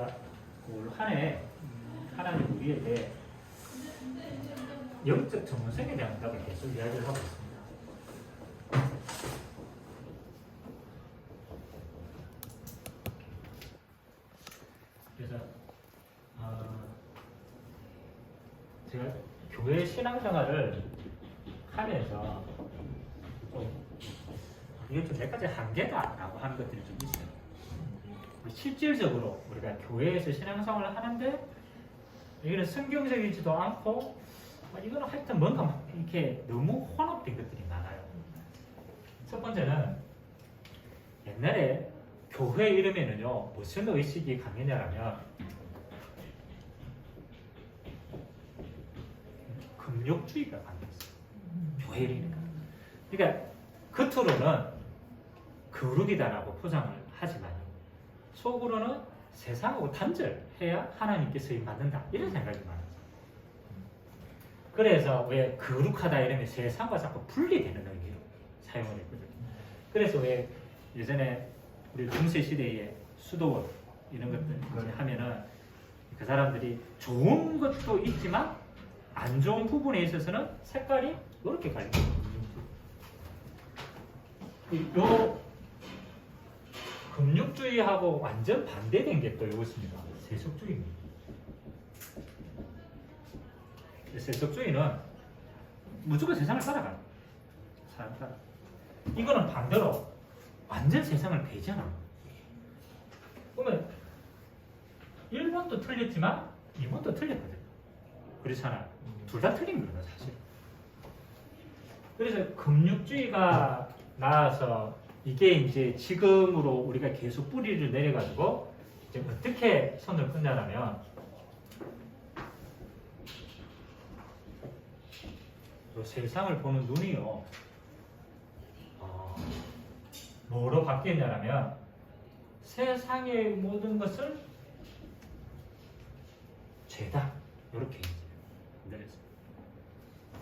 우리가 올 한해 하나님 우리에게 영적 전문성에 대한 답을 계속 이야기를 하고 있습니다. 그래서 제가 교회 신앙생활을 하면서 이게 좀 몇 가지 한계다라고 하는 것들이 좀 있어요. 실질적으로 우리가 교회에서 신앙생활을 하는데 이거는 성경적이지도 않고 이거는 하여튼 뭔가 이렇게 너무 혼합된 것들이 많아요. 첫 번째는 옛날에 교회 이름에는요 무슨 의식이 강했냐면 금욕주의가 강했어요. 교회 이름이니까. 그러니까 겉으로는 거룩이다라고 포장을 하지만 속으로는 세상하고 단절해야 하나님께 쓰임 받는다 이런 생각이 많아요. 그래서 왜 거룩하다 이러면 세상과 자꾸 분리되는 의미로 사용을 했거든요. 그래서 왜 예전에 우리 중세 시대에 수도원 이런 것들 하면은 그 사람들이 좋은 것도 있지만 안 좋은 부분에 있어서는 색깔이 이렇게 갈려요. 요 금욕주의하고 완전 반대된 게 또 이것입니다. 세속주의입니다. 세속주의는 무조건 세상을 살아가요. 사람 따라. 이거는 반대로 완전 세상을 배제하는 거예요. 그러면 1번도 틀렸지만 2번도 틀렸거든요. 그렇잖아요. 둘 다 틀린 거예요, 사실. 그래서 금욕주의가 나와서 이게 이제 지금으로 우리가 계속 뿌리를 내려가지고 이제 어떻게 선을 끊냐면 세상을 보는 눈이요 뭐로 바뀌었냐면 세상의 모든 것을 죄다 이렇게 내렸습니다.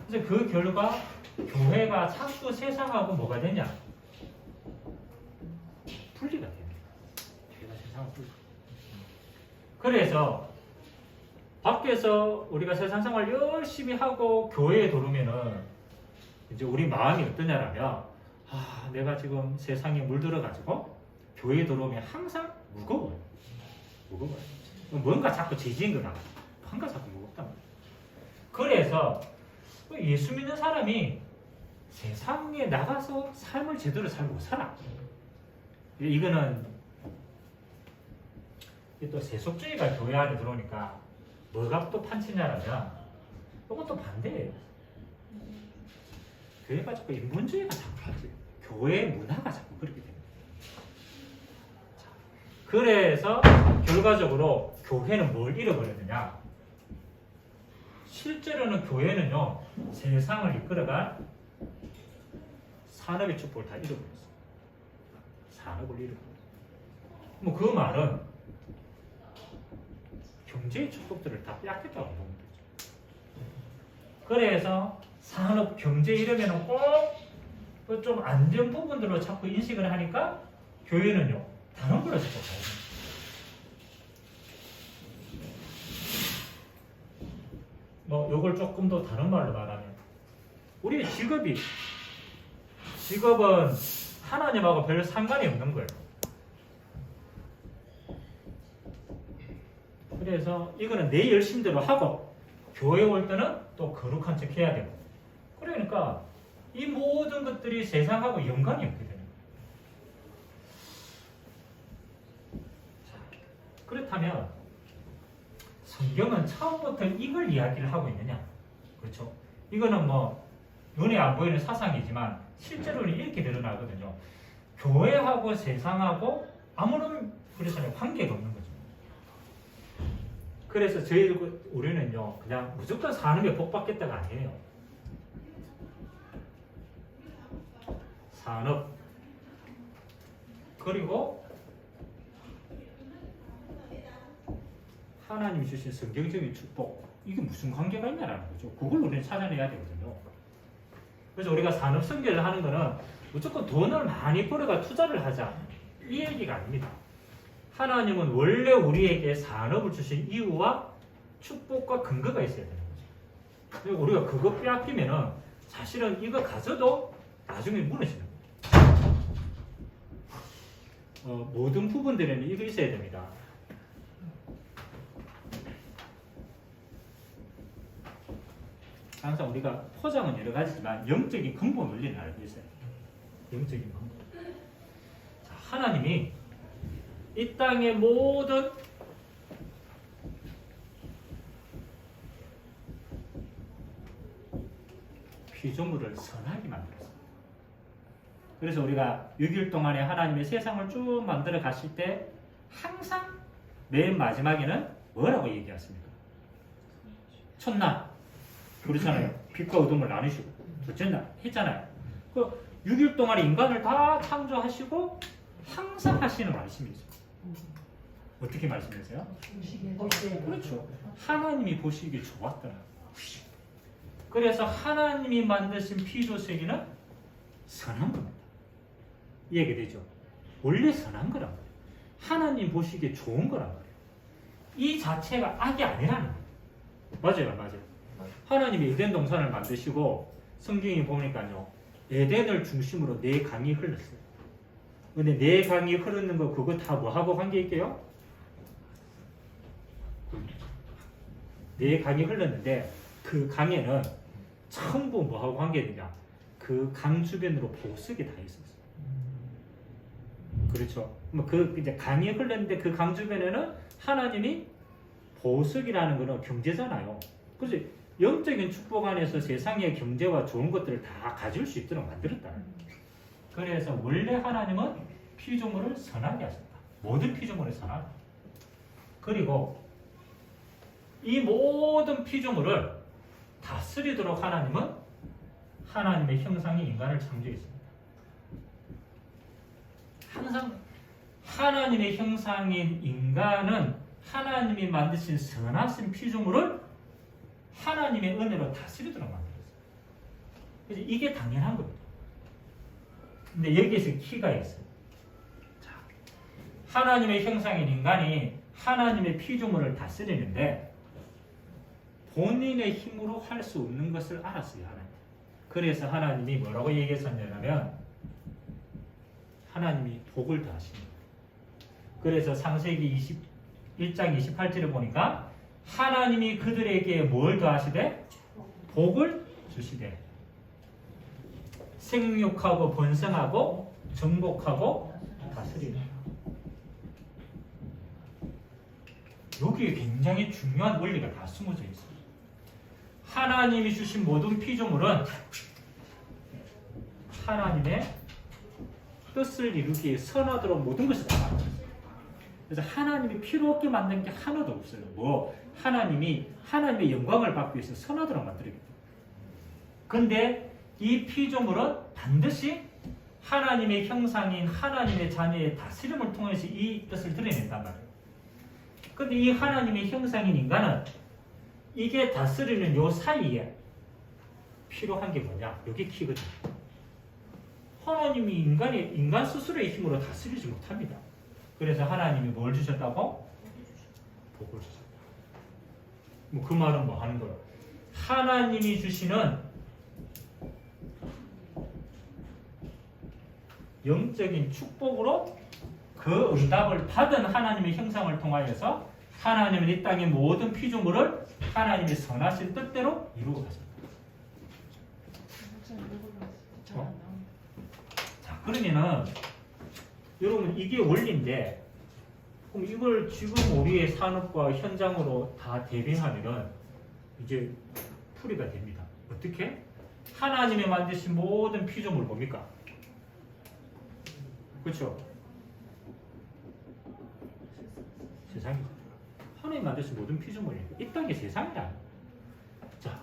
그래서 그 결과 교회가 자꾸 세상하고 뭐가 되냐? 분리가 됩니다. 죄가 세상하고 분리. 그래서 밖에서 우리가 세상 생활 열심히 하고 교회에 들어오면은 이제 우리 마음이 어떠냐라면 내가 지금 세상에 물들어가지고 교회에 들어오면 항상 무거워요. 뭔가 자꾸 지진 거나 뭔가 자꾸 무겁단 말이에요. 그래서 예수 믿는 사람이 세상에 나가서 삶을 제대로 잘 못 살아. 이거는 또 세속주의가 교회 안에 들어오니까 뭐가 또 판치냐라면 이건 또 반대예요. 교회가 자꾸 인본주의가 자꾸 하지. 교회 문화가 자꾸 그렇게 됩니다. 그래서 결과적으로 교회는 뭘 잃어버렸느냐? 실제로는 교회는요 세상을 이끌어갈 산업의 축복을 다 잃어버렸어요. 산업을 잃어버렸어요. 그 말은 경제의 축복들을 다 뺏겼다고 보면 되죠. 그래서 산업, 경제 이러면 꼭 좀 안 좋은 부분들로 자꾸 인식을 하니까 교회는요 다른 걸로 자꾸 가야 돼요. 요걸 조금 더 다른 말로 말하면 우리의 직업은 하나님하고 별 상관이 없는 거예요. 그래서 이거는 내 열심대로 하고 교회 올 때는 또 거룩한 척 해야 되고 그러니까 이 모든 것들이 세상하고 연관이 없게 되는 거예요. 그렇다면 성경은 처음부터 이걸 이야기를 하고 있느냐? 그렇죠? 이거는 눈에 안 보이는 사상이지만 실제로는 이렇게 드러나거든요. 교회하고 세상하고 아무런 그렇잖아요. 관계가 없는 거죠. 그래서 우리는요 그냥 무조건 산업에 복받겠다가 아니에요. 산업 그리고 하나님이 주신 성경적인 축복 이게 무슨 관계가 있냐라는 거죠. 그걸 우리는 찾아내야 되거든요. 그래서 우리가 산업 선교를 하는 거는 무조건 돈을 많이 벌어가 투자를 하자 이 얘기가 아닙니다. 하나님은 원래 우리에게 산업을 주신 이유와 축복과 근거가 있어야 되는 거죠. 그리고 우리가 그거 빼앗기면은 사실은 이거 가져도 나중에 무너지는 거예요. 모든 부분들에는 이거 있어야 됩니다. 항상 우리가 포장은 여러 가지지만 영적인 근본 원리는 알고 있어요. 영적인 근본. 자, 하나님이 이 땅의 모든 피조물을 선하게 만들었어요. 그래서 우리가 6일 동안에 하나님의 세상을 쭉 만들어 가실 때 항상 맨 마지막에는 뭐라고 얘기했습니까? 첫날 그렇잖아요. 빛과 어둠을 나누시고 둘째 날 했잖아요. 그 6일 동안에 인간을 다 창조하시고 항상 하시는 말씀이 있어요. 어떻게 말씀하세요? 그렇죠. 하나님이 보시기에 좋았더라. 그래서 하나님이 만드신 피조 세계는 선한 겁니다. 이해되죠? 원래 선한 거란 말이에요. 하나님 보시기에 좋은 거란 말이에요. 이 자체가 악이 아니라는 거예요. 맞아요. 하나님이 에덴 동산을 만드시고 성경에 보니까요. 에덴을 중심으로 네 강이 흘렀어요. 근데 네 강이 흐르는 거 그거 다 뭐하고 관계 있게요? 네 강이 흘렀는데 그 강에는 전부 뭐하고 관계되냐? 그 강 주변으로 보석이 다 있었어요. 그렇죠. 그 이제 강이 흘렀는데 그 강 주변에는 하나님이 보석이라는 거는 경제잖아요. 그래서 영적인 축복 안에서 세상의 경제와 좋은 것들을 다 가질 수 있도록 만들었다. 그래서 원래 하나님은 피조물을 선하게 하셨다. 모든 피조물을 선하다. 그리고 이 모든 피조물을 다스리도록 하나님은 하나님의 형상의 인간을 창조했습니다. 항상 하나님의 형상인 인간은 하나님이 만드신 선하신 피조물을 하나님의 은혜로 다스리도록 만들었어요. 그래서 이게 당연한 겁니다. 근데 여기에서 키가 있어요. 자, 하나님의 형상인 인간이 하나님의 피조물을 다스리는데 본인의 힘으로 할 수 없는 것을 알았어요. 하나님. 그래서 하나님이 뭐라고 얘기했었냐면 하나님이 복을 더하십니다. 그래서 창세기 21장 28절을 보니까 하나님이 그들에게 뭘 더하시되? 복을 주시되 생육하고 번성하고 정복하고 다스리라. 여기에 굉장히 중요한 원리가 다 숨어져 있어요. 하나님이 주신 모든 피조물은 하나님의 뜻을 이루기에 선하도록 모든 것을 다 만들었어요. 그래서 하나님이 필요 없게 만든 게 하나도 없어요. 하나님의 영광을 받기 위해서 선하도록 만들었기 때문에. 근데 이 피조물은 반드시 하나님의 형상인 하나님의 자녀의 다스림을 통해서 이 뜻을 드러낸단 말이에요. 근데 이 하나님의 형상인 인간은 이게 다스리는 요 사이에 필요한 게 뭐냐? 이게 키거든. 하나님이 인간 스스로의 힘으로 다스리지 못합니다. 그래서 하나님이 뭘 주셨다고? 복을 주셨다. 그 말은 뭐 하는 거예요? 하나님이 주시는 영적인 축복으로 그 응답을 받은 하나님의 형상을 통하여서 하나님은 이 땅의 모든 피조물을 하나님의 선하신 뜻대로 이루어 가셨다. 자, 그러면은 여러분 이게 원리인데 그럼 이걸 지금 우리의 산업과 현장으로 다 대비하면은 이제 풀이가 됩니다. 어떻게? 하나님이 만드신 모든 피조물 뭡니까? 그렇죠? 세상이죠. 하나님 만드신 모든 피조물이에요. 이 땅이 세상이다. 자,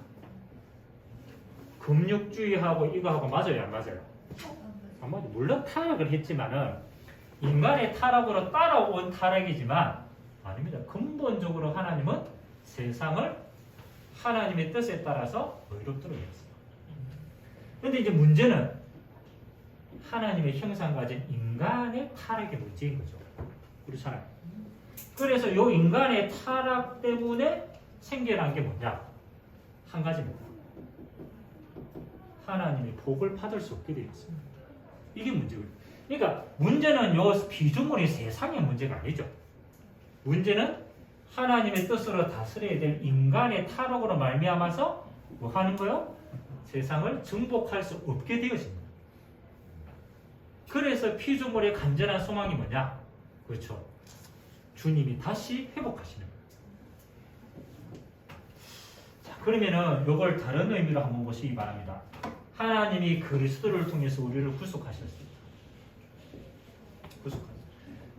금육주의하고 이거하고 맞아요, 안 맞아요? 안 맞아요. 물론 타락을 했지만은 인간의 타락으로 따라온 타락이지만 아닙니다. 근본적으로 하나님은 세상을 하나님의 뜻에 따라서 의롭도록 했어요. 그런데 이제 문제는 하나님의 형상 가진 인간의 타락의 문제인 거죠. 그렇잖아요. 그래서 요 인간의 타락 때문에 생겨난 게 뭐냐? 한 가지입니다. 하나님이 복을 받을 수 없게 되어 있습니다. 이게 문제거든요. 그러니까 문제는 요 피조물이 세상의 문제가 아니죠. 문제는 하나님의 뜻으로 다스려야 될 인간의 타락으로 말미암아서 뭐 하는 거요? 세상을 정복할 수 없게 되어집니다. 그래서 피조물의 간절한 소망이 뭐냐? 그렇죠. 주님이 다시 회복하시는 거예요. 자, 그러면은 이걸 다른 의미로 한번 보시기 바랍니다. 하나님이 그리스도를 통해서 우리를 구속하셨습니다.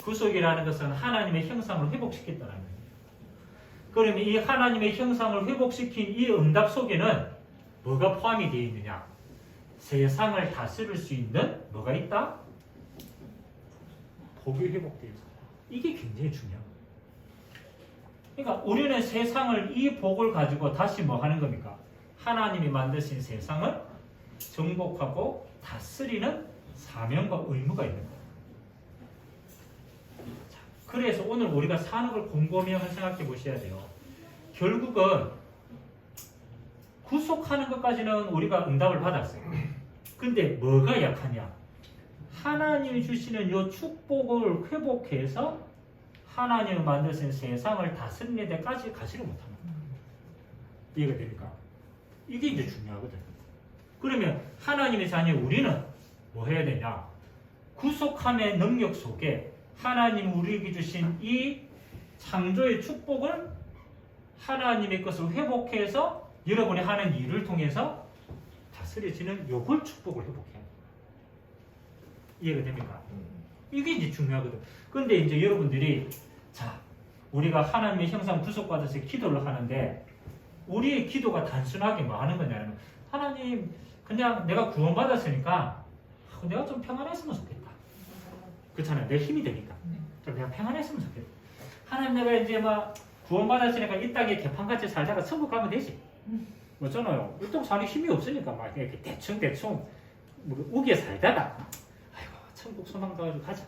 구속이라는 것은 하나님의 형상을 회복시켰다는 거예요. 그러면 이 하나님의 형상을 회복시킨 이 응답 속에는 뭐가 포함이 되어 있느냐? 세상을 다스릴 수 있는 뭐가 있다? 복이 회복되어 있다. 이게 굉장히 중요합니다. 그러니까 우리는 세상을 이 복을 가지고 다시 뭐 하는 겁니까? 하나님이 만드신 세상을 정복하고 다스리는 사명과 의무가 있는 거예요. 자, 그래서 오늘 우리가 사는 걸 곰곰이 한번 생각해 보셔야 돼요. 결국은 구속하는 것까지는 우리가 응답을 받았어요. 근데 뭐가 약하냐? 하나님이 주시는 이 축복을 회복해서 하나님이 만드신 세상을 다스리는 데까지 가지를 못합니다. 이해가 됩니까? 이게 이제 중요하거든요. 그러면 하나님의 자녀 우리는 뭐 해야 되냐? 구속함의 능력 속에 하나님 우리에게 주신 이 창조의 축복을 하나님의 것을 회복해서 여러분이 하는 일을 통해서 다스려지는 요걸 축복을 회복해요. 이해가 됩니까? 이게 이제 중요하거든. 근데 이제 여러분들이 자, 우리가 하나님의 형상 구속받아서 기도를 하는데 우리의 기도가 단순하게 뭐 하는 거냐면 하나님 그냥 내가 구원받았으니까 내가 좀 평안했으면 좋겠다. 그렇잖아요. 내 힘이 되니까. 좀 내가 평안했으면 좋겠다. 하나님 내가 이제 막 구원받았으니까 이 땅에 개판같이 살다가 천국 가면 되지. 뭐잖아요. 일단 사는 힘이 없으니까 막 이렇게 대충 뭐 우기에 살다가 아이고 천국 소망 가지고 가자.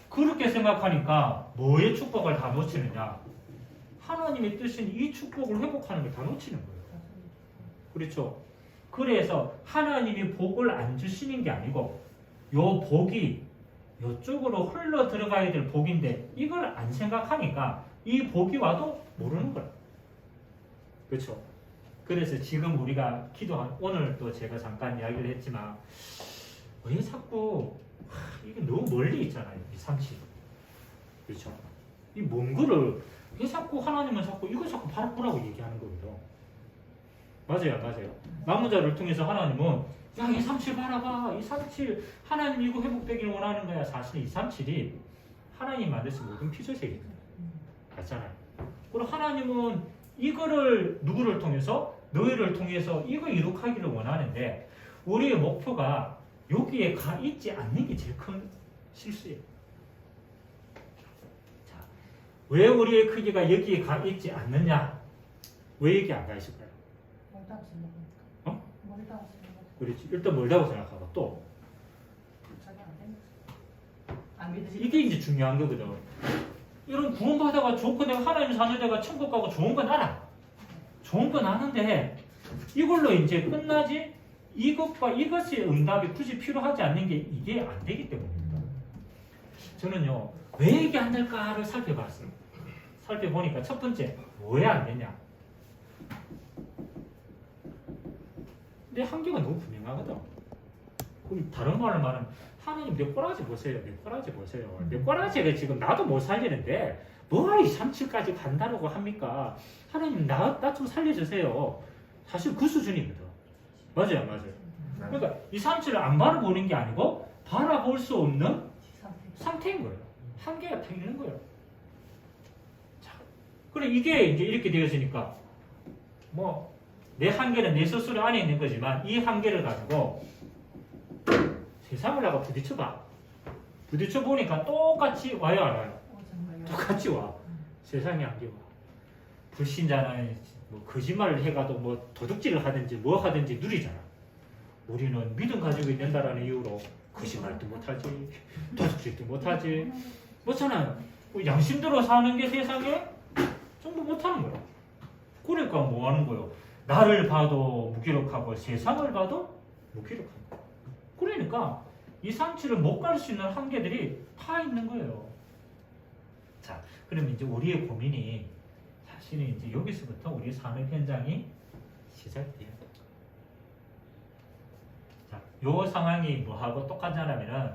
그렇게 생각하니까 뭐의 축복을 다 놓치느냐? 하나님의 뜻인 이 축복을 회복하는 걸 다 놓치는 거예요. 그렇죠? 그래서 하나님이 복을 안 주시는 게 아니고 요 복이 이쪽으로 흘러 들어가야 될 복인데 이걸 안 생각하니까 이 복이 와도 모르는 거예요. 그렇죠? 그래서 지금 우리가 기도한 오늘도 제가 잠깐 이야기를 했지만 왜 자꾸 이게 너무 멀리 있잖아요. 이 상식. 그렇죠? 이 먼 거를 왜 자꾸 하나님은 자꾸 이거 자꾸 바라보라고 얘기하는 거예요. 맞아요. 남자를 통해서 하나님은 야, 237 바라봐. 237 하나님 이거 회복되길 원하는 거야. 사실 237이 하나님 만드신 모든 피조세계입니다. 맞잖아요. 그리고 하나님은 이거를 누구를 통해서? 너희를 통해서 이거 이룩하기를 원하는데 우리의 목표가 여기에 가 있지 않는 게 제일 큰 실수예요. 자, 왜 우리의 크기가 여기에 가 있지 않느냐? 왜 여기 안 가 있을까요? 멀다고 생각합니까? 어? 멀다고 생각합니까? 그렇지. 일단 멀다고 생각하고 또 자기 안 됩니다. 안 믿으시 이게 이제 중요한 거거든. 이런 구원받아가 좋고 내가 하나님 자녀되가 천국 가고 좋은 건 알아. 좋은 건 아는데 이걸로 이제 끝나지? 이것과 이것의 응답이 굳이 필요하지 않는 게 이게 안 되기 때문입니다. 저는요, 왜 이게 안 될까를 살펴봤어요. 살펴보니까 첫 번째, 왜 안 되냐? 내 한계가 너무 분명하거든. 그럼 다른 말로 말하면 하나님 내 꼬라지 보세요. 내 꼬라지 보세요. 내 꼬라지가 지금 나도 못 살리는데 뭘 237까지 간다고 합니까? 하나님 나 좀 살려주세요. 사실 그 수준이거든. 맞아요. 그러니까 237을 안 바라보는 게 아니고 바라볼 수 없는 상태인 거예요. 한계가 다 있는 거예요. 자, 그래 이게 이제 이렇게 되었으니까 뭐 내 한계는 내 스스로 안에 있는 거지만 이 한계를 가지고 세상을 나가 부딪혀봐. 부딪혀보니까 똑같이 와요, 안 와요? 똑같이 와. 세상에 한계 와. 불신자는 뭐 거짓말을 해가도 뭐 도둑질을 하든지 뭐 하든지 누리잖아. 우리는 믿음 가지고 있는다라는 이유로 거짓말도 못하지, 도둑질도 못하지. 뭐잖아요. 양심대로 사는 게 세상에 전부 못하는 거야. 그러니까 뭐 하는 거예요? 나를 봐도 무기력하고 세상을 봐도 무기력한 거야. 그러니까 이 상치를 못 갈 수 있는 한계들이 다 있는 거예요. 자, 그러면 이제 우리의 고민이 사실은 이제 여기서부터 우리 산업 현장이 시작돼요. 자, 요 상황이 뭐하고 똑같냐면은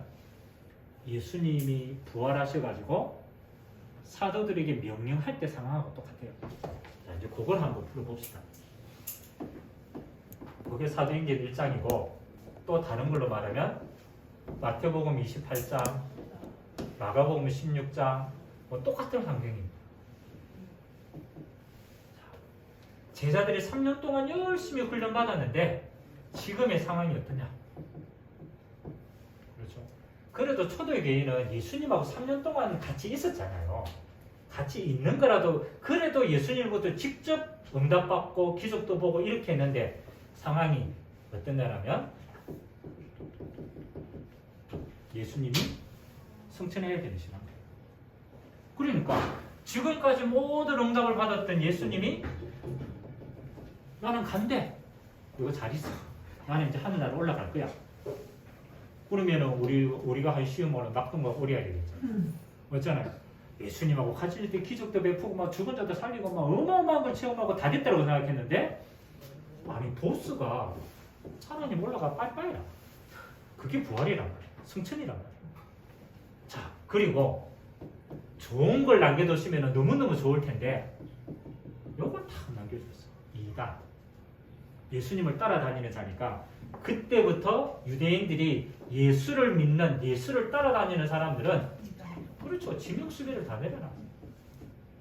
예수님이 부활하셔가지고 사도들에게 명령할 때 상황하고 똑같아요. 자, 이제 그걸 한번 풀어봅시다. 그게 사도행전 1장이고 또 다른 걸로 말하면 마태복음 28장, 마가복음 16장 뭐 똑같은 환경입니다. 제자들이 3년 동안 열심히 훈련받았는데 지금의 상황이 어떠냐? 그렇죠. 그래도 초대 교회는 예수님하고 3년 동안 같이 있었잖아요. 같이 있는 거라도 그래도 예수님부터 직접 응답받고 기적도 보고 이렇게 했는데 상황이 어떠냐면 예수님이 승천해야 되는 시간. 그러니까 지금까지 모든 응답을 받았던 예수님이 나는 간대. 이거 잘 있어. 나는 이제 하늘나라 올라갈 거야. 그러면은 우리가 한 시험으로 낙동과 오리야 되겠죠. 맞잖아요. 예수님하고 같이 있을 때 기적도 베푸고 막 죽은 자도 살리고 막 어마어마한 걸 체험하고 다 됐다고 생각했는데 아니 보스가 하나님 올라가 빠이빠이라. 그게 부활이란 말이야. 승천이란 말이야. 자, 그리고 좋은 걸 남겨두시면 너무너무 좋을 텐데 요걸 다 남겨줬어. 2단. 예수님을 따라다니는 자니까 그때부터 유대인들이 예수를 믿는, 예수를 따라다니는 사람들은 그렇죠. 지명수배를 다 내려놔.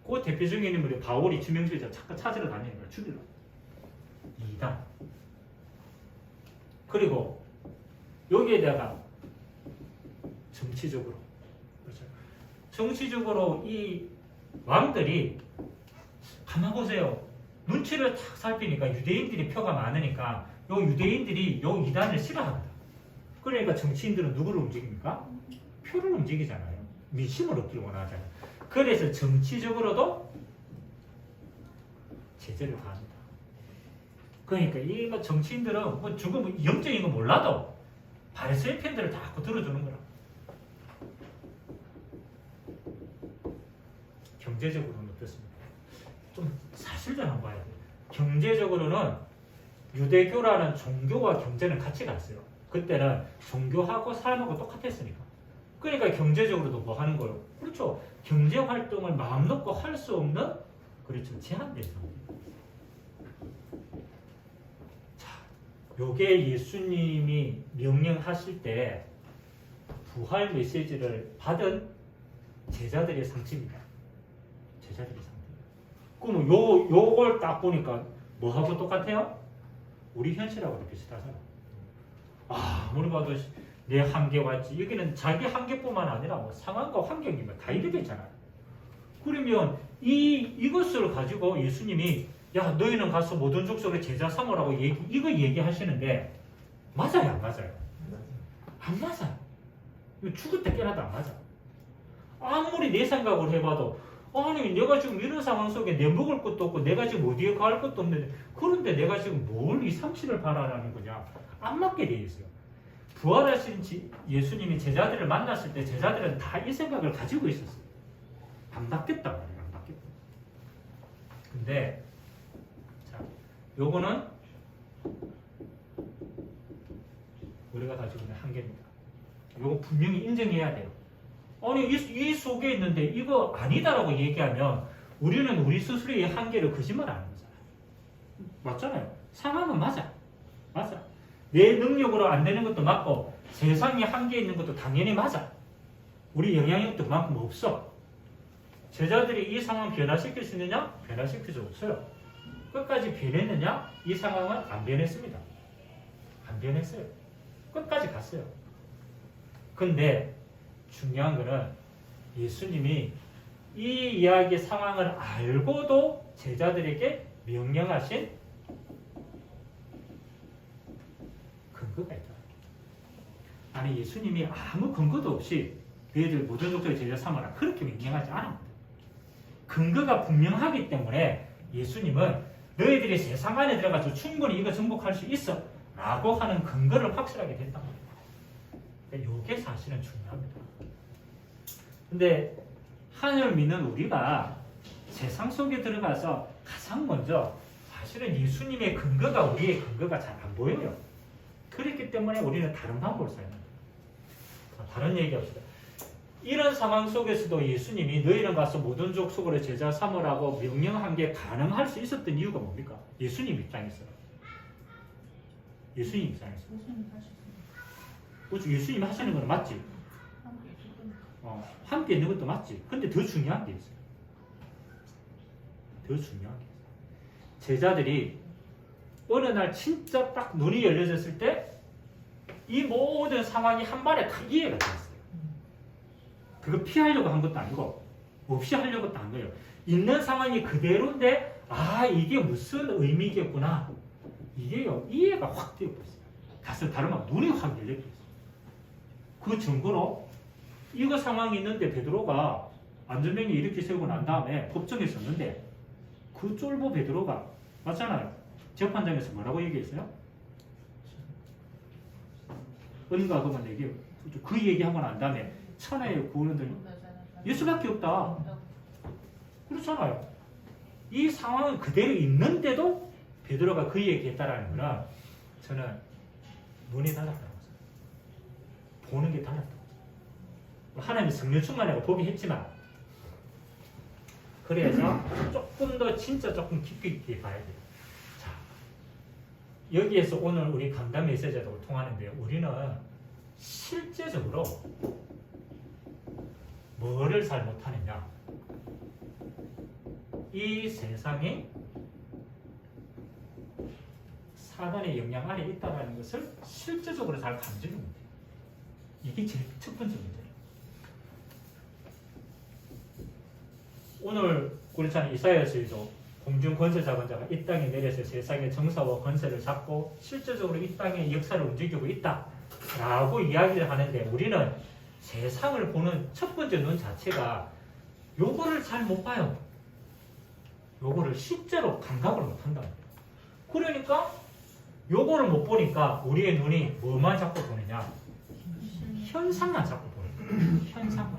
그 대표적인 인물이 바울이 지명수배자 잠깐 찾으러 다니는 거야. 죽이러. 2단. 그리고 여기에다가 정치적으로. 그렇죠. 정치적으로 이 왕들이 가만 보세요. 눈치를 탁 살피니까 유대인들이 표가 많으니까 요 유대인들이 요 이단을 싫어합니다. 그러니까 정치인들은 누구를 움직입니까? 표를 움직이잖아요. 민심을 얻길 원하잖아요. 그래서 정치적으로도 제재를 가합니다. 그러니까 이 정치인들은 뭐 죽으면 영적인 거 몰라도 바리새인 팬들을 다 들어주는 거라. 경제적으로는 어떻습니까? 좀 사실대로 한번 봐야 돼요. 경제적으로는 유대교라는 종교와 경제는 같이 갔어요. 그때는 종교하고 삶하고 똑같았으니까. 그러니까 경제적으로도 뭐 하는 거예요? 그렇죠. 경제 활동을 마음 놓고 할 수 없는 그렇죠. 제한되죠. 자, 요게 예수님이 명령하실 때 부활 메시지를 받은 제자들의 상징입니다. 제자들의 상징. 그럼 요걸 딱 보니까 뭐하고 똑같아요? 우리 현실하고도 비슷하잖아. 아무리 봐도 내 한계가 있지. 여기는 자기 한계뿐만 아니라 뭐 상황과 환경이 다 이래 되잖아요. 그러면 이것을 가지고 예수님이 야 너희는 가서 모든 족속의 제자 삼으라고 이거 얘기하시는데 맞아요 안 맞아요? 안 맞아요. 이거 죽을 때 깨나도 안 맞아. 아무리 내 생각을 해봐도 아니 내가 지금 이런 상황 속에 내 먹을 것도 없고 내가 지금 어디에 갈 것도 없는데 그런데 내가 지금 뭘 이 상치를 바라라는 거냐. 안 맞게 돼 있어요. 부활하신 예수님이 제자들을 만났을 때 제자들은 다 이 생각을 가지고 있었어요. 안 바뀌었단 말이에요. 안 바뀌었다. 근데 자, 요거는 우리가 가지고 있는 한계입니다. 요거 분명히 인정해야 돼요. 아니 이 속에 있는데 이거 아니다라고 얘기하면 우리는 우리 스스로의 한계를 거짓말하는 거잖아요. 맞잖아요. 상황은 맞아. 맞아. 내 능력으로 안 되는 것도 맞고 세상에 한계 있는 것도 당연히 맞아. 우리 영향력도 그만큼 없어. 제자들이 이 상황 변화시킬 수 있느냐? 변화시킬 수 없어요. 끝까지 변했느냐? 이 상황은 안 변했습니다. 안 변했어요. 끝까지 갔어요. 근데 중요한 거는 예수님이 이 이야기 상황을 알고도 제자들에게 명령하신 근거가 있다. 아니 예수님이 아무 근거도 없이 너희들 모든 족속의 제자 삼아라. 그렇게 명령하지 않아. 근거가 분명하기 때문에 예수님은 너희들이 세상 안에 들어가서 충분히 이거 정복할 수 있어 라고 하는 근거를 확실하게 됐단 말이에요. 이게 사실은 중요합니다. 근데 하나님을 믿는 우리가 세상 속에 들어가서 가장 먼저 사실은 예수님의 근거가 우리의 근거가 잘 안 보여요. 그렇기 때문에 우리는 다른 방법을 써야 합니다. 다른 얘기합시다. 이런 상황 속에서도 예수님이 너희는 가서 모든 족속으로 제자 삼으라고 명령한 게 가능할 수 있었던 이유가 뭡니까? 예수님 입장에서. 예수님 입장에서. 교수님 하셨습니다. 그렇죠. 예수님이 하시는 건 맞지. 함께 있었던 함께 있는 것도 맞지. 근데 더 중요한 게 있어요. 더 중요한 게 있어요. 제자들이 어느 날 진짜 딱 눈이 열려졌을 때 이 모든 상황이 한 번에 다 이해가 됐어요. 그거 피하려고 한 것도 아니고 없이 하려고 했도 안 거예요. 있는 상황이 그대로인데 아 이게 무슨 의미겠구나. 이게요 이해가 확 되어 있어요. 가서 다른 말 눈이 확 열려 있어요. 그 증거로 이거 상황이 있는데 베드로가 안전병이 이렇게 세우고 난 다음에 법정에 섰는데 그 쫄보 베드로가 맞잖아요. 재판장에서 뭐라고 얘기했어요? 은과 그만 얘기 그 얘기하고 난 다음에 천하의 구원들 예수밖에 없다. 그렇잖아요. 이 상황은 그대로 있는데도 베드로가 그 얘기했다라는 거는 저는 눈이 달랐다고 생각해요. 보는 게 달랐다고 생각해요. 하나님이 성령 충만하고 보긴 했지만 그래서 조금 더 진짜 조금 깊이 있게 봐야 돼요. 자, 여기에서 오늘 우리 강단 메시지하고 통하는데요. 우리는 실제적으로 뭐를 잘 못하느냐? 이 세상이 사단의 영향 아래 있다는 것을 실제적으로 잘 감지를 못해요. 이게 제일 첫 번째 문제예요. 오늘 그렇잖아요. 이사야서에도 공중 권세 잡은 자가 이 땅에 내려서 세상의 정사와 권세를 잡고 실제적으로 이 땅의 역사를 움직이고 있다라고 이야기를 하는데 우리는 세상을 보는 첫 번째 눈 자체가 요거를 잘 못 봐요. 요거를 실제로 감각을 못 한다. 그러니까 요거를 못 보니까 우리의 눈이 뭐만 자꾸 보느냐? 현상만 자꾸 보는 거예요. 현상만.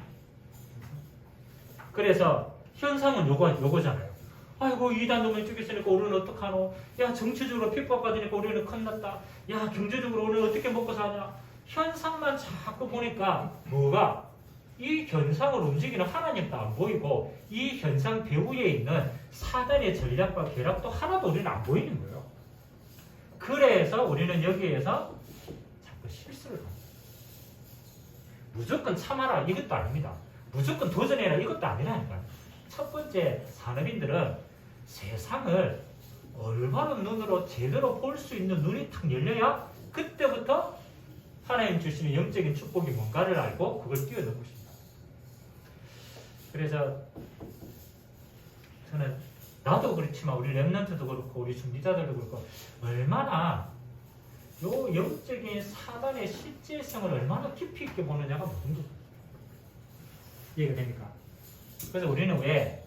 그래서 현상은 요거잖아요. 아이고 이단 놈이 죽였으니까 우리는 어떡하노? 야 정치적으로 핍박받으니까 우리는 큰났다. 야 경제적으로 우리는 어떻게 먹고 사냐? 현상만 자꾸 보니까 뭐가 이 현상을 움직이는 하나님도 안 보이고 이 현상 배후에 있는 사단의 전략과 계략도 하나도 우리는 안 보이는 거예요. 그래서 우리는 여기에서 자꾸 실수를 합니다. 무조건 참아라 이것도 아닙니다. 무조건 도전해라 이것도 아니라니까요. 첫 번째 산업인들은 세상을 올바른 눈으로 제대로 볼 수 있는 눈이 탁 열려야 그때부터 하나님 주시는 영적인 축복이 뭔가를 알고 그걸 뛰어넘을 수 있다. 그래서 저는 나도 그렇지만 우리 렘넌트도 그렇고 우리 준비자들도 그렇고 얼마나 요 영적인 사단의 실제성을 얼마나 깊이 있게 보느냐가 모든 것 이해가 됩니까? 그래서 우리는 왜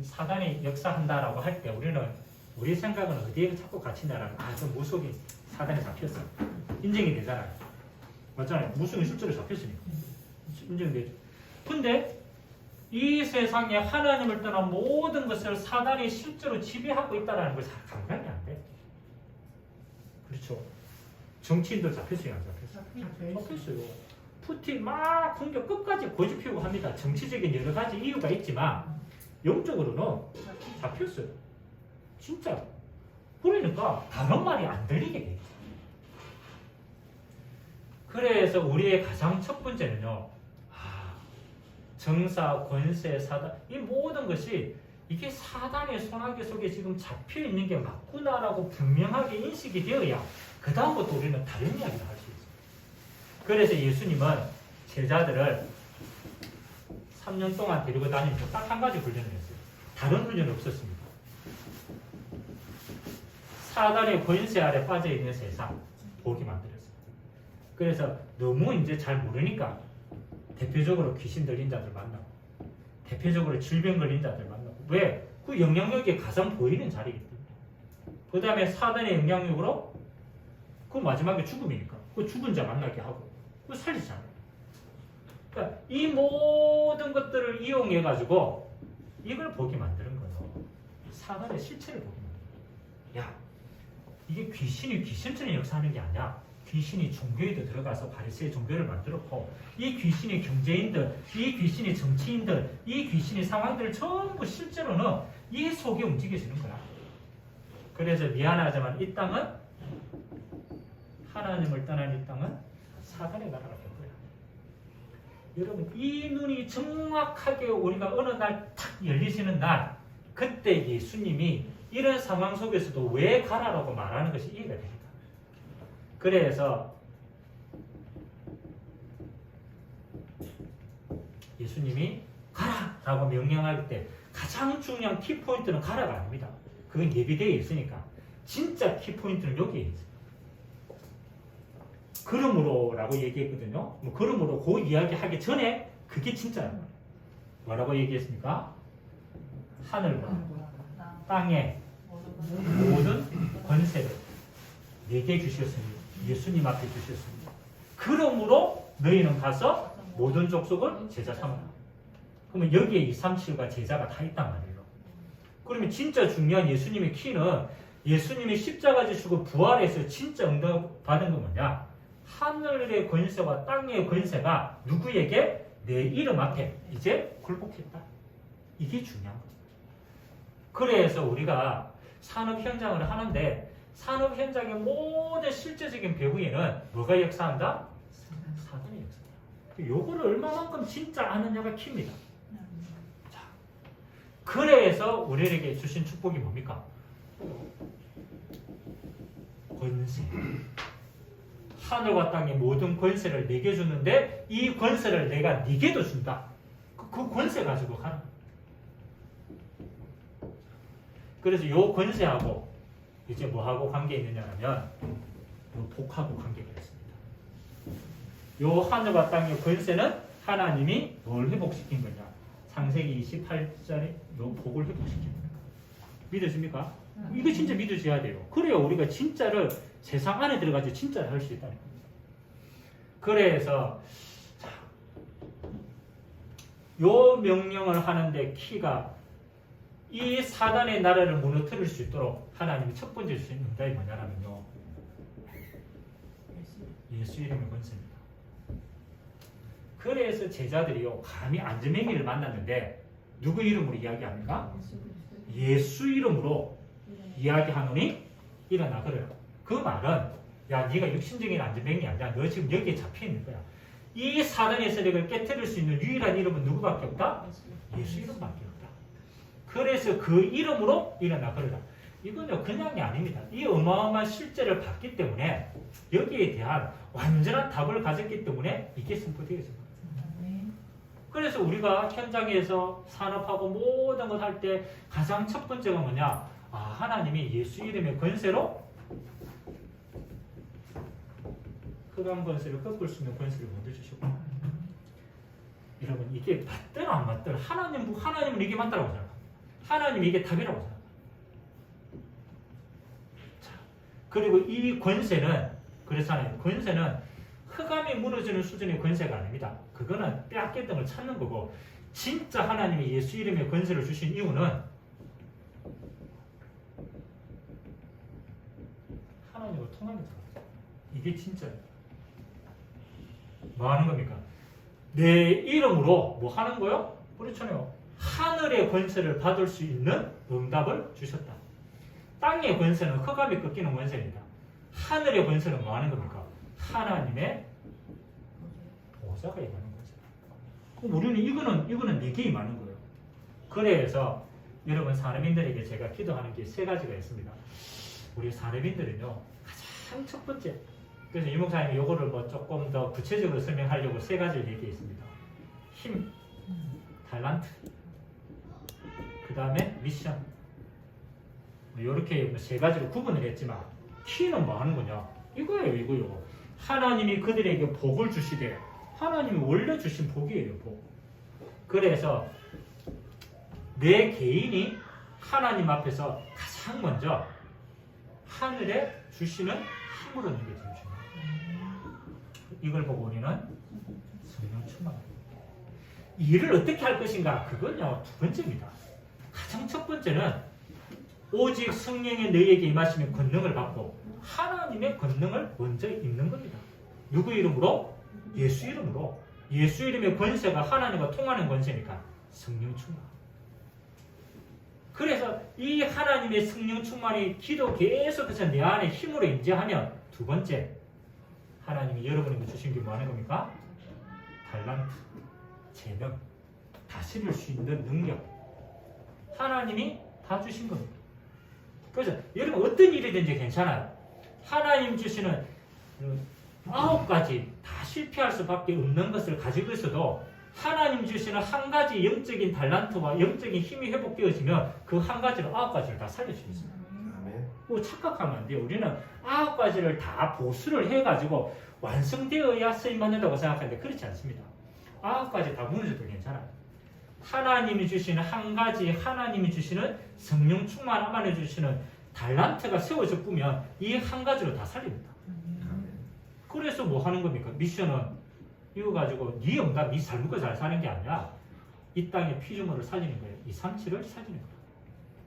사단이 역사한다라고 할 때 우리는 우리 생각은 어디에 자꾸 갇힌다라는 저 무속이 사단에 잡혔어. 인정이 되잖아요. 맞잖아요. 무속은 실제로 잡혔으니까. 인정되죠. 근데 이 세상에 하나님을 떠난 모든 것을 사단이 실제로 지배하고 있다는 걸 잘 감각이 안 돼. 그렇죠. 정치인들 잡혔어요, 안 잡혔어요? 잡혔어요. 푸틴 막 공격 끝까지 고집 피우고 합니다. 정치적인 여러 가지 이유가 있지만 영적으로는 잡혔어요. 진짜. 그러니까 다른 말이 안 들리게 돼. 그래서 우리의 가장 첫 번째는요. 정사, 권세, 사단 이 모든 것이 이게 사단의 손아귀 속에 지금 잡혀있는 게 맞구나라고 분명하게 인식이 되어야 그 다음부터 우리는 다른 이야기를 할 수 있어요. 그래서 예수님은 제자들을 3년 동안 데리고 다니면서 딱 한 가지 훈련을 했어요. 다른 훈련은 없었습니다. 사단의 권세 아래 빠져있는 세상 보게 만들었어요. 그래서 너무 이제 잘 모르니까 대표적으로 귀신 들린 자들 만나고, 대표적으로 질병 걸린 자들 만나고. 왜? 그 영향력이 가장 보이는 자리이기 때문에. 그 다음에 사단의 영향력으로 그 마지막에 죽음이니까 그 죽은 자 만나게 하고 그 살리잖아요. 그러니까 이 모든 것들을 이용해 가지고 이걸 보게 만드는 거예요. 사단의 실체를 보게 만드는 거예요. 야, 이게 귀신이 귀신처럼 역사하는 게 아니야. 귀신이 종교에도 들어가서 바리새의 종교를 만들었고, 이 귀신이 경제인들, 이 귀신이 정치인들, 이 귀신이 상황들을 전부 실제로는 이 속에 움직여지는 거야. 그래서 미안하지만 이 땅은, 하나님을 떠난 이 땅은 사단의 나라가 된 거야. 여러분, 이 눈이 정확하게 우리가 어느 날 탁 열리시는 날, 그때 예수님이 이런 상황 속에서도 왜 가라라고 말하는 것이 이해가 됩니다. 그래서 예수님이 가라라고 명령할 때 가장 중요한 키포인트는 가라가 아닙니다. 그건 예비되어 있으니까. 진짜 키포인트는 여기에 있어요. 그러므로라고 얘기했거든요. 뭐 그러므로 그 이야기 하기 전에 그게 진짜란 말이에요. 뭐라고 얘기했습니까? 하늘과 땅의 모든 권세를 내게 주셨습니다. 예수님 앞에 주셨습니다. 그러므로 너희는 가서 모든 족속을 제자 삼으라. 그러면 여기에 237과 제자가 다 있단 말이에요. 그러면 진짜 중요한 예수님의 키는 예수님이 십자가 지시고 부활해서 진짜 응답받은 건 뭐냐? 하늘의 권세와 땅의 권세가 누구에게? 내 이름 앞에 이제 굴복했다. 이게 중요한 거죠. 그래서 우리가 산업 현장을 하는데 산업 현장의 모든 실제적인 배후에는 뭐가 역사한다? 사단이 역사한다. 요거를 얼마만큼 진짜 아느냐가 킵니다. 자, 그래서 우리에게 주신 축복이 뭡니까? 권세. 하늘과 땅의 모든 권세를 내게 주는데 이 권세를 내가 네게도 준다. 그 권세 가지고 가라. 그래서 요 권세하고 이제 뭐하고 관계 있느냐면 요 복하고 관계가 있습니다. 요 하늘과 땅의 권세는 하나님이 뭘 회복시킨 거냐? 창세기 28절에 요 복을 회복시킨 거예요. 믿으십니까? 이거 진짜 믿으셔야 돼요. 그래야 우리가 진짜를 세상 안에 들어가서 진짜를 할 수 있다는 겁니다. 그래서 요 명령을 하는데 키가 이 사단의 나라를 무너뜨릴 수 있도록 하나님이 첫 번째 주신 응답이 뭐냐면요. 예수 이름의 권세입니다. 그래서 제자들이요 감히 안전맹이를 만났는데 누구 이름으로 이야기합니까? 예수 이름으로 이야기하노니 일어나 그래요. 그 말은 야 네가 육신적인 안전맹이 아니야. 너 지금 여기에 잡혀 있는 거야. 이 사단의 세력을 깨뜨릴 수 있는 유일한 이름은 누구밖에 없다? 예수 이름밖에 없다. 그래서 그 이름으로 일어나 그러라. 이건요 그냥이 아닙니다. 이 어마어마한 실제를 봤기 때문에 여기에 대한 완전한 답을 가졌기 때문에 이게 선포되어집니다. 그래서 우리가 현장에서 산업하고 모든 것 할 때 가장 첫 번째가 뭐냐? 아 하나님이 예수 이름의 권세로 흑암 권세를 꺾을 수 있는 권세를 먼저 주시고 여러분 이게 맞든 안 맞든 하나님은 이게 맞다고 생각합니다. 하나님이 이게 답이라고 생각합니다. 자, 그리고 이 권세는 그래서 하나님 권세는 흑암이 무너지는 수준의 권세가 아닙니다. 그거는 빼앗겼던 걸 찾는 거고 진짜 하나님이 예수 이름의 권세를 주신 이유는 하나님을 통하는 거죠. 이게 진짜예요. 뭐 하는 겁니까? 내 이름으로 뭐 하는 거요? 그렇잖아요. 하늘의 권세를 받을 수 있는 응답을 주셨다. 땅의 권세는 흑암이 꺾이는 권세입니다. 하늘의 권세는 뭐 하는 겁니까? 하나님의 보좌가 임하는 거죠. 그럼 우리는 이거는 내게 임하는 거예요. 그래서 여러분 사례민들에게 제가 기도하는 게 세 가지가 있습니다. 우리 사례민들은요 가장 첫 번째 그래서 이 목사님이 이거를 뭐 조금 더 구체적으로 설명하려고 세 가지를 얘기했습니다. 힘, 탤런트, 그 다음에 미션. 이렇게 세 가지로 구분을 했지만 키는 뭐 하는 거냐? 이거예요. 하나님이 그들에게 복을 주시되 하나님이 원래 주신 복이에요, 복. 그래서 내 개인이 하나님 앞에서 가장 먼저 하늘에 주시는 힘을 얻는 게 제일 중요해요. 이걸 보고 우리는 성령 충만합니다. 일을 어떻게 할 것인가? 그건요, 두 번째입니다. 가장 첫 번째는 오직 성령의 너희에게 임하시는 권능을 받고 하나님의 권능을 먼저 입는 겁니다. 누구 이름으로? 예수 이름으로. 예수 이름의 권세가 하나님과 통하는 권세니까 성령 충만. 그래서 이 하나님의 성령 충만이 기도 계속해서 내 안에 힘으로 임재하면 두 번째, 하나님이 여러분에게 주신 게 뭐 하는 겁니까? 달란트, 재능, 다스릴 수 있는 능력. 하나님이 다 주신 겁니다. 그래서 여러분 어떤 일이든지 괜찮아요. 하나님 주시는 9가지 다 실패할 수밖에 없는 것을 가지고 있어도 하나님 주시는 한 가지 영적인 달란트와 영적인 힘이 회복되어지면 그 한 가지로 9가지를 다 살릴 수 있습니다. 뭐 착각하면 안 돼요. 우리는 9가지를 다 보수를 해가지고 완성되어야 쓰임받는다고 생각하는데 그렇지 않습니다. 9가지 다 무너져도 괜찮아요. 하나님이 주시는 한 가지, 하나님이 주시는 성령 충만 안에 주시는 달란트가 세워져 뿌면 이 한 가지로 다 살립니다. 그래서 뭐 하는 겁니까? 미션은 이거 가지고 네 영감, 네 삶을 잘 사는 게 아니라 이 땅의 피조물을 살리는 거예요. 이 삼치를 살리는 거예요.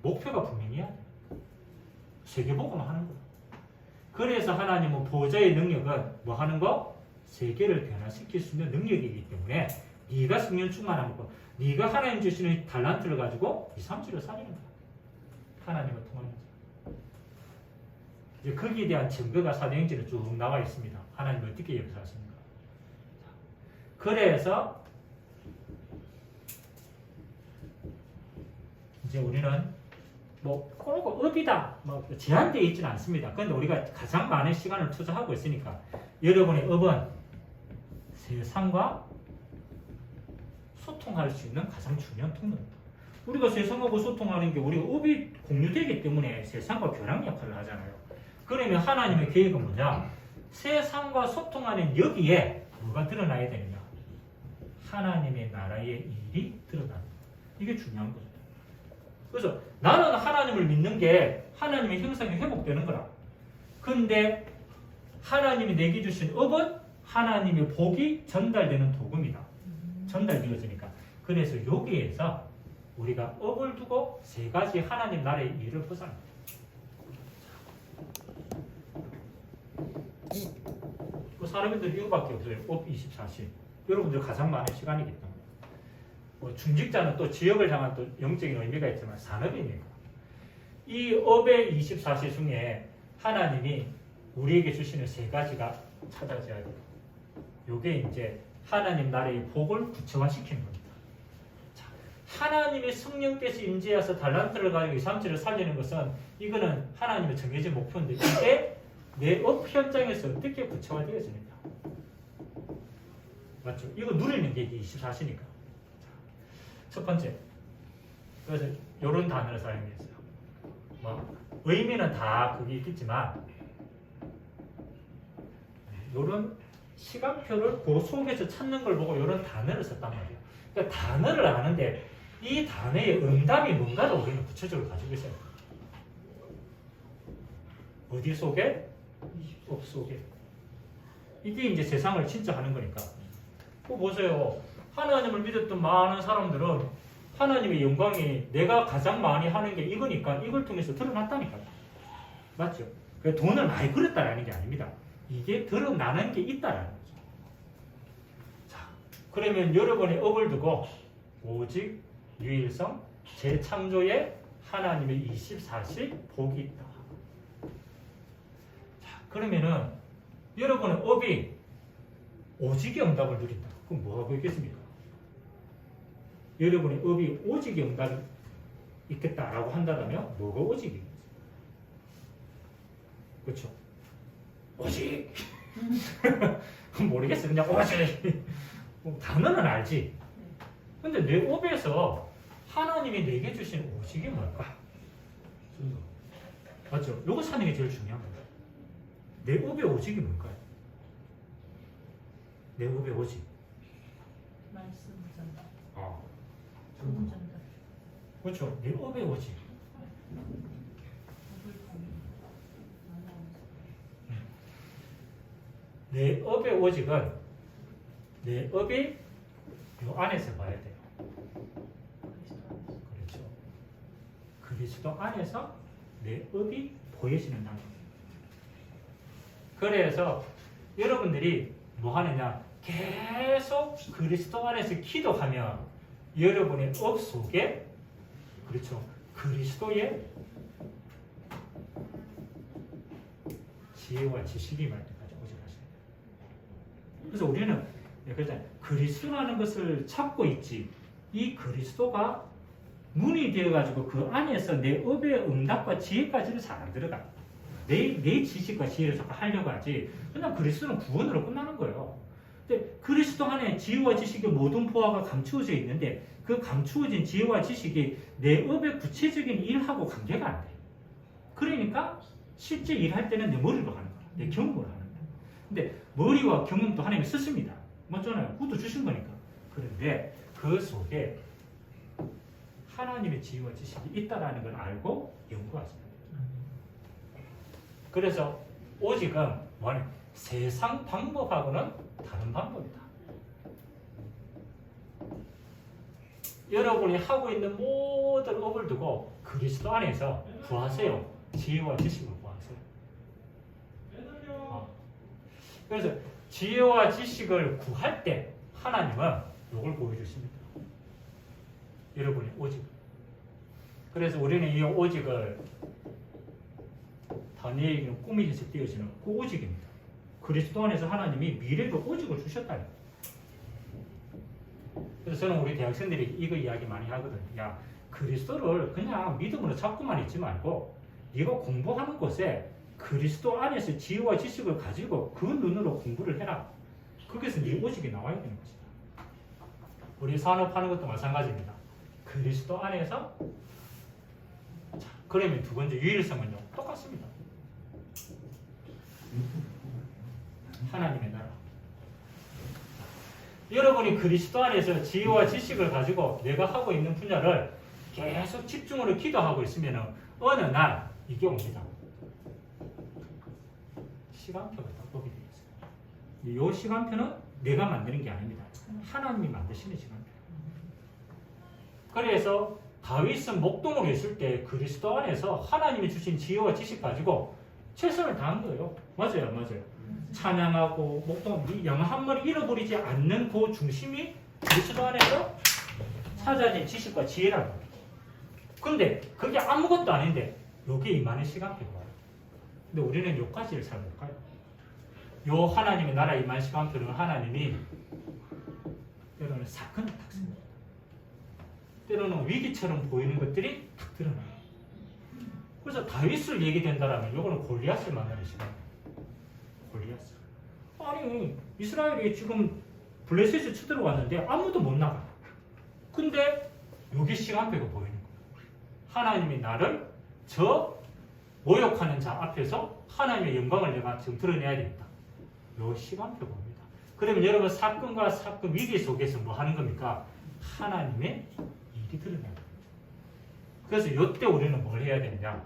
목표가 분명해야 돼요. 세계복음을 하는 거예요. 그래서 하나님은 보좌의 능력은 뭐 하는 거? 세계를 변화시킬 수 있는 능력이기 때문에 네가 성령 충만한 거, 네가 하나님 주시는 달란트를 가지고 이 삼치를 살리는 거야. 하나님을 통하는 거죠. 이제 거기에 대한 증거가 사도행전에 쭉 나와 있습니다. 하나님 어떻게 역사하십니까? 그래서 이제 우리는 꼭 업이다 제한되어 있지는 않습니다. 그런데 우리가 가장 많은 시간을 투자하고 있으니까 여러분의 업은 세상과 소통할 수 있는 가장 중요한 통로입니다. 우리가 세상하고 소통하는 게 우리가 업이 공유되기 때문에 세상과 교량 역할을 하잖아요. 그러면 하나님의 계획은 뭐냐? 세상과 소통하는 여기에 뭐가 드러나야 되느냐? 하나님의 나라의 일이 드러나는 거예요. 이게 중요한 거죠. 그래서 나는 하나님을 믿는 게 하나님의 형상이 회복되는 거라. 근데 하나님이 내게 주신 업은 하나님의 복이 전달되는 도구입니다. 전달되어지니까. 그래서 여기에서 우리가 업을 두고 세 가지 하나님 나라의 일을 보자는 거예요. 그 사람들이 이거밖에 없어요. 업 24시. 여러분들 가장 많은 시간이기 때문에. 중직자는 또 지역을 향한 또 영적인 의미가 있지만 산업이니까. 이 업의 24시 중에 하나님이 우리에게 주시는 세 가지가 찾아져야 돼요. 요게 이제 하나님 나라의 복을 구체화시키는 겁니다. 자, 하나님의 성령께서 임재해서 달란트를 가지고 이 삼치를 살리는 것은 이거는 하나님의 정해진 목표인데 이게 내 업 현장에서 어떻게 구체화되어집니까? 맞죠? 이거 누리는 게 24시니까. 첫 번째, 그래서 이런 단어를 사용했어요. 의미는 다 그게 있겠지만 이런 시간표를 그 속에서 찾는 걸 보고 이런 단어를 썼단 말이에요. 그러니까 단어를 아는데 이 단어의 응답이 뭔가를 우리는 구체적으로 가지고 있어요. 어디 속에? 업 속에. 이게 이제 세상을 진짜 하는 거니까. 보세요. 하나님을 믿었던 많은 사람들은 하나님의 영광이 내가 가장 많이 하는 게 이거니까 이걸 통해서 드러났다니까요. 맞죠? 돈을 많이 벌었다라는 게 아닙니다. 이게 드러나는 게 있다라는 거죠. 자, 그러면 여러분의 업을 두고 오직 유일성 재창조의 하나님의 24시 복이 있다. 자, 그러면은 여러분의 업이 오직의 응답을 누린다. 그럼 뭐하고 있겠습니까? 여러분의 업이 오직의 응답이 있겠다라고 한다면 뭐가 오직이겠어요? 그렇죠? 오직 모르겠어. 그냥 오직 단어는 알지. 근데 내 업에서 하나님이 내게 주신 오직이 뭘까? 맞죠? 요거 찾는 게 제일 중요한 거예요. 내 업의 오직이 뭘까요? 내 업의 오직. 말씀 전달. 어. 좋은 전달. 그렇죠. 내 업의 오직. 법을 통해 만나면서. 내 업의 오직은 내 업이 요 안에서 봐야 돼요. 그리스도 안에서. 그렇죠. 그리스도 안에서 내 업이 보여지는 단계. 그래서 여러분들이 뭐 하느냐? 계속 그리스도 안에서 기도하면 여러분의 업 속에 그렇죠. 그리스도의 지혜와 지식이 말 때까지 오직하셔야 돼요. 그래서 우리는 그러잖아요. 그리스도라는 것을 찾고 있지. 이 그리스도가 문이 되어가지고 그 안에서 내 업의 응답과 지혜까지는 잘 안 들어가. 내 지식과 지혜를 자꾸 하려고 하지. 그냥 그리스도는 구원으로 끝나는 거예요. 근데 그리스도 안에 지혜와 지식의 모든 보화가 감추어져 있는데 그 감추어진 지혜와 지식이 내 업의 구체적인 일하고 관계가 안 돼. 그러니까 실제 일할 때는 내 머리로 하는 거야. 내 경험으로 하는 거야. 근데 머리와 경험도 하나님이 쓰십니다. 맞잖아요. 그것도 주신 거니까. 그런데 그 속에 하나님의 지혜와 지식이 있다라는 걸 알고 연구하셔야 돼요. 그래서 오직은 뭐냐? 세상 방법하고는 다른 방법이다. 여러분이 하고 있는 모든 업을 두고 그리스도 안에서 구하세요. 지혜와 지식을 구하세요. 그래서 지혜와 지식을 구할 때 하나님은 이걸 보여주십니다. 여러분의 오직. 그래서 우리는 이 오직을 다니엘에게는 꿈이 해석되어지는 그 오직입니다. 그리스도 안에서 하나님이 미래로 오직을 주셨다는 거예요. 그래서 저는 우리 대학생들이 이거 이야기 많이 하거든요. 야, 그리스도를 그냥 믿음으로 잡고만 있지 말고 네가 공부하는 곳에 그리스도 안에서 지혜와 지식을 가지고 그 눈으로 공부를 해라. 거기서 네 오직이 나와야 되는 것이다. 우리 산업하는 것도 마찬가지입니다. 그리스도 안에서 자, 그러면 두 번째 유일성은요 똑같습니다. 하나님의 나라. 여러분이 그리스도 안에서 지혜와 지식을 가지고 내가 하고 있는 분야를 계속 집중으로 기도하고 있으면 어느 날 이게 옵니다. 시간표가 딱 보게 되어 있어요. 이 시간표는 내가 만드는 게 아닙니다. 하나님이 만드시는 시간표. 그래서 다윗은 목동으로 있을 때 그리스도 안에서 하나님이 주신 지혜와 지식 가지고 최선을 다한 거예요. 맞아요, 맞아요. 찬양하고 목동 양 한 마리 잃어버리지 않는 그 중심이 그리스도 안에서 찾아진 지식과 지혜라는 거예요. 근데 그게 아무것도 아닌데 여기에 임하는 시간표가 와요. 근데 우리는 여기까지를 잘 못 가요. 요 하나님의 나라 임한 시간표는 하나님이 때로는 사건을 탁 씁니다. 때로는 위기처럼 보이는 것들이 탁 드러나요. 그래서 다윗을 얘기된다라면 이거는 골리앗을 만나는 시간. 골리앗. 아니 이스라엘이 지금 블레셋을 쳐들어왔는데 아무도 못 나가. 근데 여기 시간표가 보이는 거예요. 하나님이 나를 저 모욕하는 자 앞에서 하나님의 영광을 내가 지금 드러내야 되겠다. 요 시간표 봅니다. 그러면 여러분 사건과 사건 위기 속에서 뭐 하는 겁니까? 하나님의 일이 드러나는 거죠. 그래서 이때 우리는 뭘 해야 되느냐?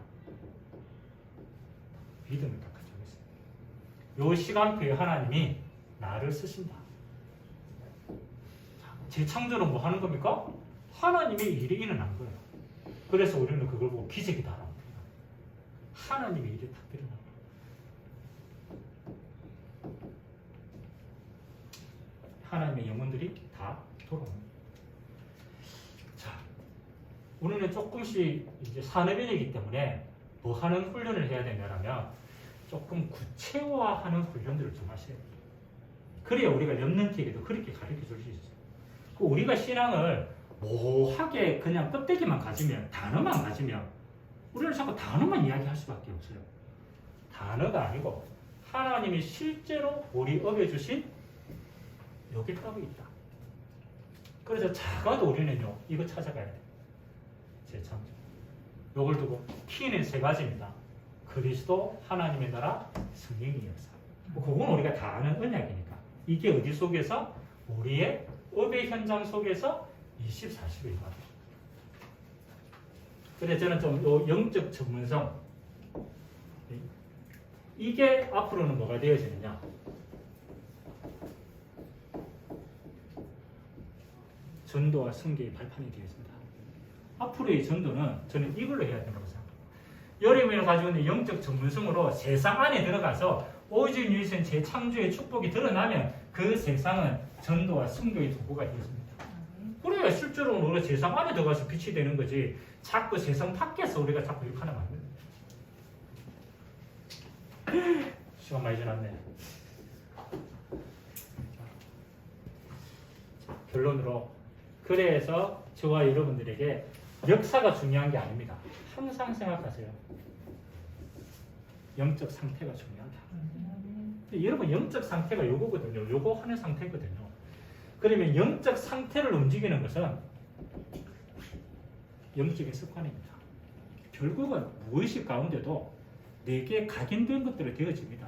믿음을 딱 가지고 있어요. 요 시간표에 하나님이 나를 쓰신다. 재창조는 뭐 하는 겁니까? 하나님의 일이 일어난 거예요. 그래서 우리는 그걸 보고 기적이다. 하나님의 일이 딱 드러난 거예요. 하나님의 영혼들이 다 돌아옵니다. 자, 우리는 조금씩 이제 산업인이기 때문에 뭐 하는 훈련을 해야 되냐면 조금 구체화하는 훈련들을 좀 하셔야 돼요. 그래야 우리가 렘넌트에게도 그렇게 가르쳐 줄 수 있어요. 우리가 신앙을 모호하게 그냥 껍데기만 가지면 단어만 가지면 우리는 자꾸 단어만 이야기할 수밖에 없어요. 단어가 아니고 하나님이 실제로 우리 업에 주신 여기 떡이 있다. 그래서 작아도 우리는요 이거 찾아가야 돼요. 재창조. 요걸 두고 키는 세 가지입니다. 그리스도, 하나님의 나라, 성령의 역사. 그건 우리가 다 아는 언약이니까. 이게 어디 속에서? 우리의 업의 현장 속에서 24시를 임합니다. 그래서 저는 좀 요 영적 전문성, 이게 앞으로는 뭐가 되어지느냐? 전도와 성교의 발판이 되었습니다. 앞으로의 전도는 저는 이걸로 해야 된다고 생각합니다. 여러분이 가지고 있는 영적 전문성으로 세상 안에 들어가서 오직 유일신 재창조의 축복이 드러나면 그 세상은 전도와 성교의 도구가 되었습니다. 그래야 실제로 우리가 세상 안에 들어가서 빛이 되는 거지, 자꾸 세상 밖에서 우리가 자꾸 욕하는 거 아닙니다. 시간 많이 지났네. 결론으로, 그래서 저와 여러분들에게 역사가 중요한 게 아닙니다. 항상 생각하세요. 영적 상태가 중요하다. 여러분 영적 상태가 요거거든요. 요거 하는 상태거든요. 그러면 영적 상태를 움직이는 것은 영적인 습관입니다. 결국은 무의식 가운데도 내게 각인된 것들이 되어집니다.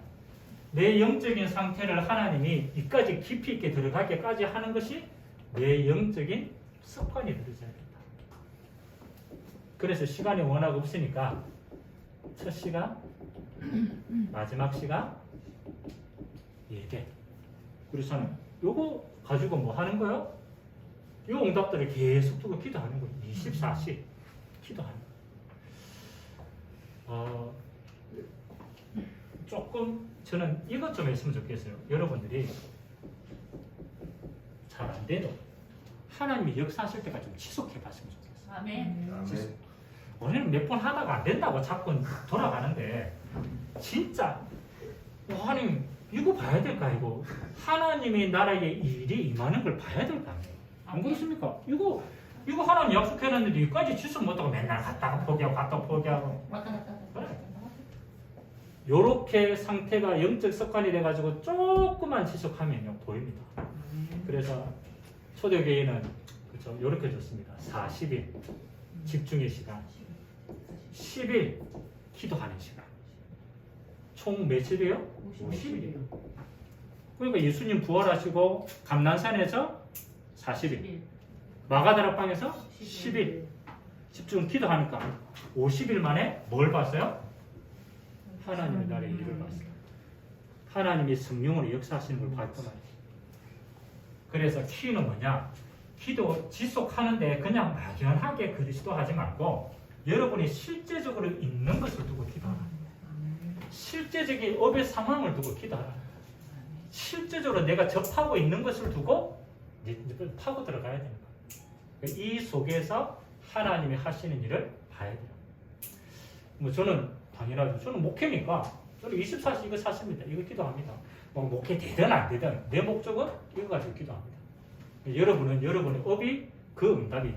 내 영적인 상태를 하나님이 이까지 깊이 있게 들어가게까지 하는 것이 내 영적인 습관이 되어져야 된다. 그래서 시간이 워낙 없으니까 첫 시간, 마지막 시간, 예배. 그래서 요거 가지고 뭐 하는 거요? 이 응답들을 계속 두고 기도하는 거예요. 24시 기도하는 거예요. 조금 저는 이것 좀 했으면 좋겠어요. 여러분들이 잘 안 돼도 하나님이 역사하실 때까지 좀 지속해 봤으면 좋겠어요. 아멘. 우리는 몇 번 하다가 안 된다고 자꾸 돌아가는데, 진짜 하나님 이거 봐야 될까? 이거 하나님의 나라의 일이 임하는 걸 봐야 될 거 아니에요? 안 그렇습니까? 이거 하나님 약속해놨는데 여기까지 지속 못하고 맨날 갔다가 포기하고 왔다 갔다. 그래. 요렇게 상태가 영적 습관이 돼가지고 조금만 지속하면요 보입니다. 그래서 초대교회는 그렇죠, 요렇게 줬습니다. 40일 집중의 시간, 10일 기도하는 시간, 총 며칠이에요? 50일이에요. 그러니까 예수님 부활하시고 감난산에서 40일, 마가다락방에서 10일 집중 기도하니까 50일 만에 뭘 봤어요? 하나님의 나라의 일을 봤어요. 하나님이 성령으로 역사하시는 걸 봤단 말이에요. 그래서 키는 뭐냐? 기도 지속하는데 그냥 막연하게 그리스도 하지 말고 여러분이 실제적으로 있는 것을 두고 기도하라. 실제적인 업의 상황을 두고 기도하라. 실제적으로 내가 접하고 있는 것을 두고 파고 들어가야 되는 거예요. 이 속에서 하나님이 하시는 일을 봐야 돼요. 뭐 저는 당연하죠. 저는 목회니까 저는 24시 이거 샀습니다. 이거 기도합니다. 뭐 목회 되든 안 되든 내 목적은 이거 가지고 기도합니다. 여러분은 여러분의 업이 그 응답이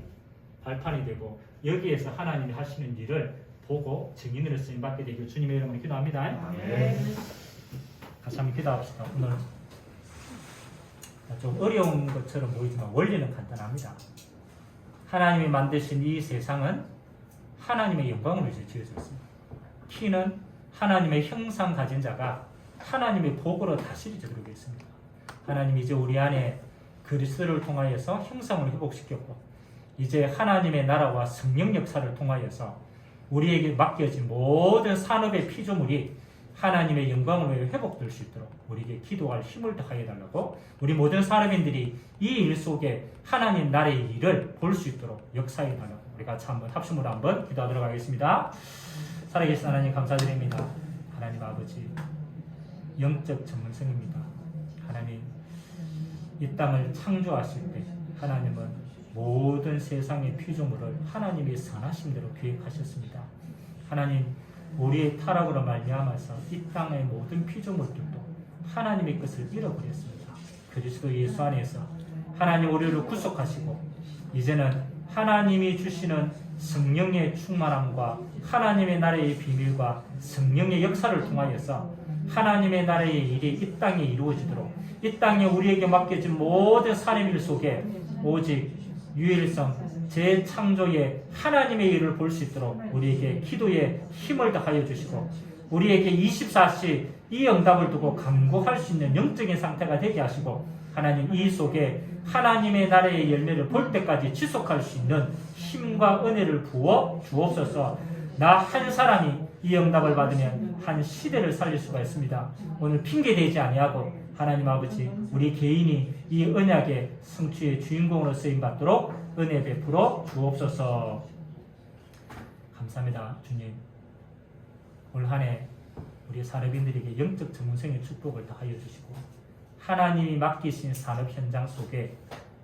발판이 되고 여기에서 하나님이 하시는 일을 보고 증인으로 쓰임받게 되길 주님의 이름으로 기도합니다. 네. 같이 한번 기도합시다. 오늘 좀 어려운 것처럼 보이지만 원리는 간단합니다. 하나님이 만드신 이 세상은 하나님의 영광으로 이제 지어졌습니다. 키는 하나님의 형상 가진 자가 하나님의 복으로 다스리도록 했습니다. 하나님이 이제 우리 안에 그리스도를 통하여서 형상을 회복시켰고 이제 하나님의 나라와 성령 역사를 통하여서 우리에게 맡겨진 모든 산업의 피조물이 하나님의 영광으로 회복될 수 있도록 우리에게 기도할 힘을 더하여 달라고 우리 모든 산업인들이 이 일 속에 하나님 나라의 일을 볼 수 있도록 역사해 달라고 우리 같이 한번 합심으로 한번 기도하도록 하겠습니다. 살아계신 하나님 감사드립니다. 하나님 아버지 영적 전문성입니다. 하나님 이 땅을 창조하실 때 하나님은 모든 세상의 피조물을 하나님의 선하신 대로 계획하셨습니다. 하나님 우리의 타락으로 말미암아서 이 땅의 모든 피조물들도 하나님의 것을 잃어버렸습니다. 그리스도 예수 안에서 하나님 우리를 구속하시고 이제는 하나님이 주시는 성령의 충만함과 하나님의 나라의 비밀과 성령의 역사를 통하여서 하나님의 나라의 일이 이 땅에 이루어지도록 이 땅에 우리에게 맡겨진 모든 사람일 속에 오직 유일성 재창조의 하나님의 일을 볼 수 있도록 우리에게 기도에 힘을 더하여 주시고 우리에게 24시 이 응답을 두고 간구할 수 있는 영적인 상태가 되게 하시고 하나님 이 속에 하나님의 나라의 열매를 볼 때까지 지속할 수 있는 힘과 은혜를 부어 주옵소서. 나 한 사람이 이 응답을 받으면 한 시대를 살릴 수가 있습니다. 오늘 핑계대지 아니하고 하나님 아버지, 우리 개인이 이 언약의 성취의 주인공으로 쓰임받도록 은혜 베풀어 주옵소서. 감사합니다. 주님, 올 한 해 우리 사례빈들에게 영적 전문성의 축복을 더하여 주시고, 하나님이 맡기신 산업 현장 속에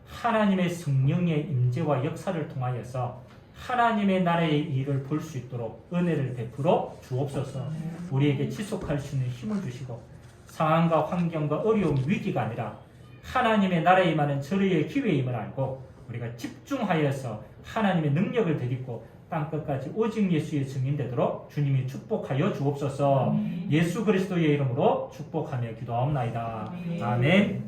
하나님의 성령의 임재와 역사를 통하여서 하나님의 나라의 일을 볼 수 있도록 은혜를 베풀어 주옵소서. 우리에게 지속할 수 있는 힘을 주시고, 상황과 환경과 어려움, 위기가 아니라 하나님의 나라에 임하는 절호의 기회임을 알고 우리가 집중하여서 하나님의 능력을 드리고 땅끝까지 오직 예수의 증인되도록 주님이 축복하여 주옵소서. 예수 그리스도의 이름으로 축복하며 기도하옵나이다. 아멘.